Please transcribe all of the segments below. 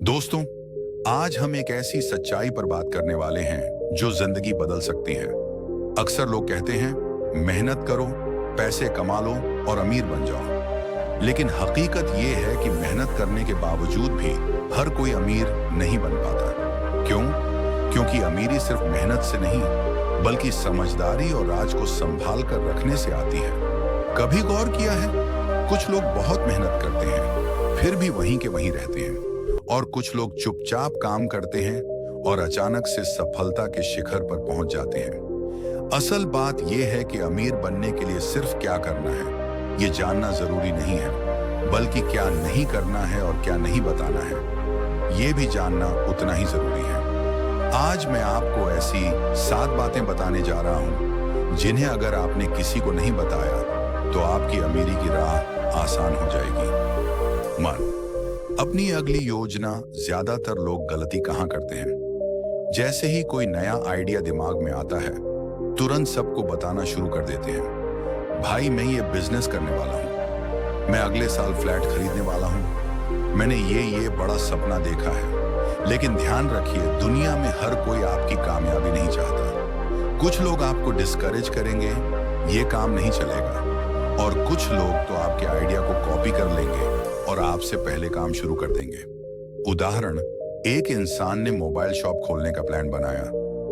दोस्तों, आज हम एक ऐसी सच्चाई पर बात करने वाले हैं जो जिंदगी बदल सकती है। अक्सर लोग कहते हैं, मेहनत करो, पैसे कमा लो और अमीर बन जाओ। लेकिन हकीकत ये है कि मेहनत करने के बावजूद भी हर कोई अमीर नहीं बन पाता। क्यों? क्योंकि अमीरी सिर्फ मेहनत से नहीं, बल्कि समझदारी और राज को संभाल कर रखने से आती है। कभी गौर किया है, कुछ लोग बहुत मेहनत करते हैं, फिर भी वहीं के वहीं रहते हैं, और कुछ लोग चुपचाप काम करते हैं और अचानक से सफलता के शिखर पर पहुंच जाते हैं। असल बात यह है कि अमीर बनने के लिए सिर्फ क्या करना है, ये जानना जरूरी नहीं है, बल्कि क्या नहीं करना है और क्या नहीं बताना है, ये भी जानना उतना ही जरूरी है। आज मैं आपको ऐसी 7 बातें बताने जा रहा हूं, जिन्हें अगर आपने किसी को नहीं बताया, तो आपकी अमीरी की राह आसान हो जाएगी। मन अपनी अगली योजना। ज्यादातर लोग गलती कहां करते हैं? जैसे ही कोई नया आइडिया दिमाग में आता है, तुरंत सबको बताना शुरू कर देते हैं। भाई, मैं ये बिजनेस करने वाला हूं, मैं अगले साल फ्लैट खरीदने वाला हूं, मैंने ये बड़ा सपना देखा है। लेकिन ध्यान रखिए, दुनिया में हर कोई आपकी कामयाबी नहीं चाहता। कुछ लोग आपको डिस्करेज करेंगे, ये काम नहीं चलेगा, और कुछ लोग तो आपके आइडिया को कॉपी कर लेंगे और आपसे पहले काम शुरू कर देंगे। उदाहरण, एक इंसान ने मोबाइल शॉप खोलने का प्लान बनाया,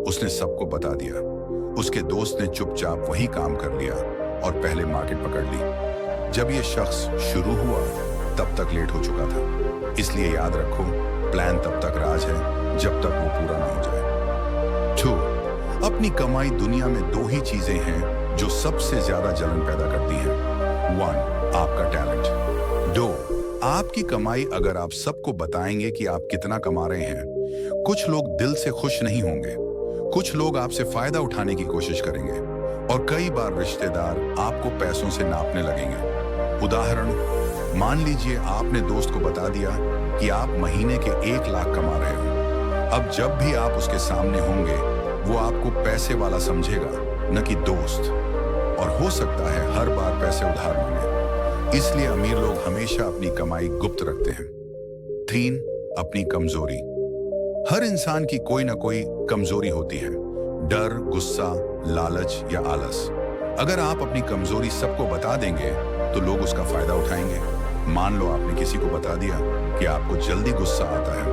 उसने सबको बता दिया। उसके दोस्त ने चुपचाप वही काम कर लिया और पहले मार्केट पकड़ ली। जब ये शख्स शुरू हुआ, तब तक लेट हो चुका था। इसलिए याद रखो, प्लान तब तक राज है जब तक वो पूरा ना हो जाए। 2. अपनी कमाई। दुनिया में 2 ही चीजें हैं जो सबसे ज्यादा जलन पैदा करती हैं। 1. आपका टैलेंट। 2. आपकी कमाई। अगर आप सबको बताएंगे कि आप कितना कमा रहे हैं, कुछ लोग दिल से खुश नहीं होंगे, कुछ लोग आपसे फायदा उठाने की कोशिश करेंगे, और कई बार रिश्तेदार आपको पैसों से नापने लगेंगे। उदाहरण, मान लीजिए आपने दोस्त को बता दिया कि आप महीने के 1 लाख कमा रहे हो। अब जब भी आप उसके सामने होंगे, वो आपको पैसे वाला समझेगा, न कि दोस्त, और हो सकता है हर बार पैसे उधार मांगे। इसलिए अमीर लोग हमेशा अपनी कमाई गुप्त रखते हैं। 3. अपनी कमजोरी। हर इंसान की कोई ना कोई कमजोरी होती है। डर, गुस्सा, लालच या आलस। अगर आप अपनी कमजोरी सबको बता देंगे, तो लोग उसका फायदा उठाएंगे। मान लो आपने किसी को बता दिया कि आपको जल्दी गुस्सा आता है।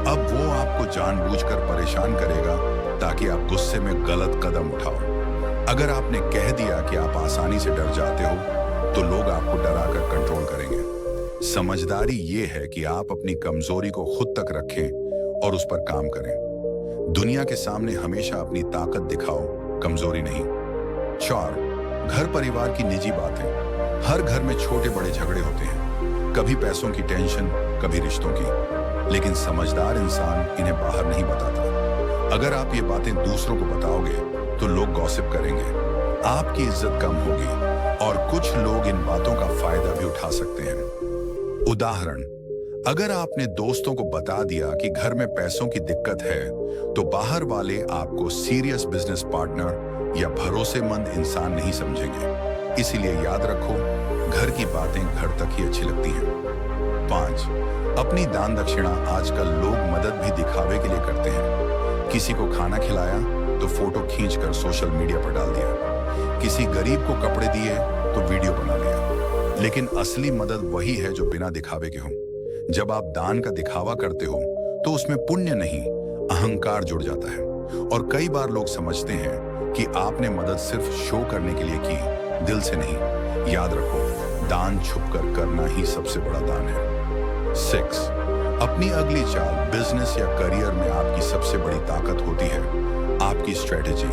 अब वो आपको जानबूझकर परेशान करेगा ताकि आप गुस्से में गलत कदम उठाओ। अगर आपने कह दिया कि आप आसानी से डर जाते हो, तो लोग आपको डराकर कंट्रोल करेंगे। समझदारी ये है कि आप अपनी कमजोरी को खुद तक रखें और उस पर काम करें। दुनिया के सामने हमेशा अपनी ताकत दिखाओ, कमजोरी नहीं। 4. घर परिवार की निजी बातें। हर घर में छोटे बड़े झगड़े होते हैं, कभी पैसों की टेंशन, कभी रिश्तों की, लेकिन समझदार इंसान इन्हें बाहर नहीं बताता। अगर आप ये बातें दूसरों को बताओगे, तो लोग गॉसिप करेंगे, आपकी इज्जत कम होगी, और कुछ लोग इन बातों का फायदा भी उठा सकते हैं। उदाहरण, अगर आपने दोस्तों को बता दिया कि घर में पैसों की दिक्कत है, तो बाहर वाले आपको सीरियस बिजनेस पार्टनर या भरोसेमंद इंसान नहीं समझेंगे। इसीलिए याद रखो, घर की बातें घर तक ही अच्छी लगती हैं। 5. अपनी दान दक्षिणा। आजकल लोग मदद भी दिखावे के लिए करते हैं। किसी को खाना खिलाया तो फोटो खींचकर सोशल मीडिया पर डाल दिया, किसी गरीब को कपड़े दिए तो वीडियो बना लिया। लेकिन असली मदद वही है जो बिना दिखावे के हो। जब आप दान का दिखावा करते हो, तो उसमें पुण्य नहीं, अहंकार जुड़ जाता है, और कई बार लोग समझते हैं कि आपने मदद सिर्फ शो करने के लिए की, दिल से नहीं। याद रखो, दान छुपकर करना ही सबसे बड़ा दान है। 6. अपनी अगली चाल। बिजनेस या करियर में आपकी सबसे बड़ी ताकत होती है आपकी स्ट्रेटेजी।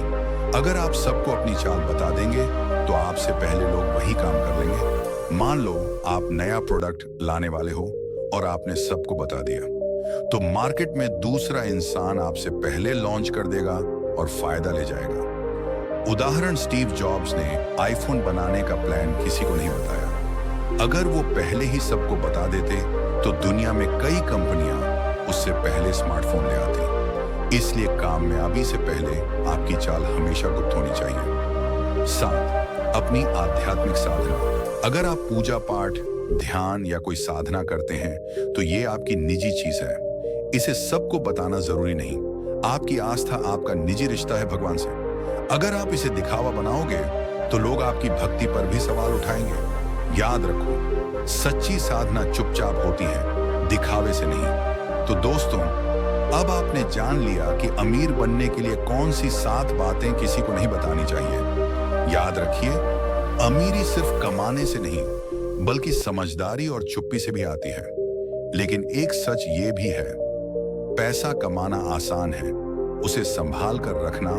अगर आप सबको अपनी चाल बता देंगे, तो आपसे पहले लोग वही काम कर लेंगे। मान लो आप नया प्रोडक्ट लाने वाले हो और आपने सबको बता दिया, तो मार्केट में दूसरा इंसान आपसे पहले लॉन्च कर देगा और फायदा ले जाएगा। उदाहरण, स्टीव जॉब्स ने आईफोन बनाने का प्लान किसी को नहीं बताया। अगर वो पहले ही सबको बता देते, तो दुनिया में कई कंपनियां उससे पहले स्मार्टफोन ले आती। इसलिए कामयाबी से पहले आपकी चाल हमेशा गुप्त होनी चाहिए। 7. अपनी आध्यात्मिक साधना। अगर आप पूजा पाठ, ध्यान या कोई साधना करते हैं, तो ये आपकी निजी चीज है। इसे सबको बताना जरूरी नहीं। आपकी आस्था आपका निजी रिश्ता है भगवान से। अगर आप इसे दिखावा बनाओगे तो लोग आपकी भक्ति पर भी सवाल उठाएंगे। याद रखो, सच्ची साधना चुपचाप होती है, दिखावे से नहीं। तो दोस्तों, अब आपने जान लिया कि अमीर बनने के लिए कौन सी 7 बातें किसी को नहीं बतानी चाहिए। याद रखिए, अमीरी सिर्फ कमाने से नहीं बल्कि समझदारी और चुप्पी से भी आती है। लेकिन एक सच ये भी है, पैसा कमाना आसान है, उसे संभाल कर रखना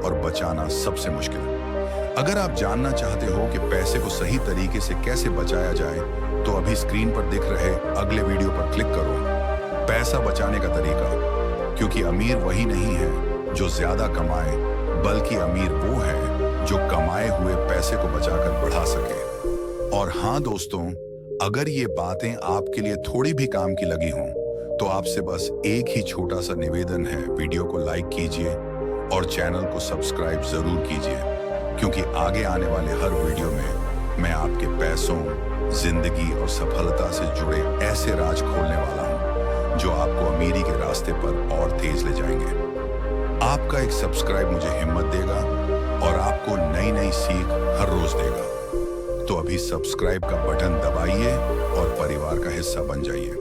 और बचाना सबसे मुश्किल। अगर आप जानना चाहते हो कि पैसे को सही तरीके से कैसे बचाया जाए तो अभी स्क्रीन पर दिख रहे अगले वीडियो पर क्लिक करो। पैसा बचाने का तरीका, क्योंकि अमीर वही नहीं है जो ज्यादा कमाए, बल्कि अमीर वो है जो कमाए हुए पैसे को बचाकर बढ़ा सके। और हाँ दोस्तों, अगर ये बातें आपके लिए थोड़ी भी काम की लगी हों तो आपसे बस एक ही छोटा सा निवेदन है, वीडियो को लाइक कीजिए और चैनल को सब्सक्राइब जरूर कीजिए, क्योंकि आगे आने वाले हर वीडियो में मैं आपके पैसों, जिंदगी और सफलता से जुड़े ऐसे राज खोलने वाला हूं जो आपको अमीरी के रास्ते पर और तेज ले जाएंगे। आपका एक सब्सक्राइब मुझे हिम्मत देगा और आपको नई नई सीख हर रोज देगा। तो अभी सब्सक्राइब का बटन दबाइए और परिवार का हिस्सा बन जाइए।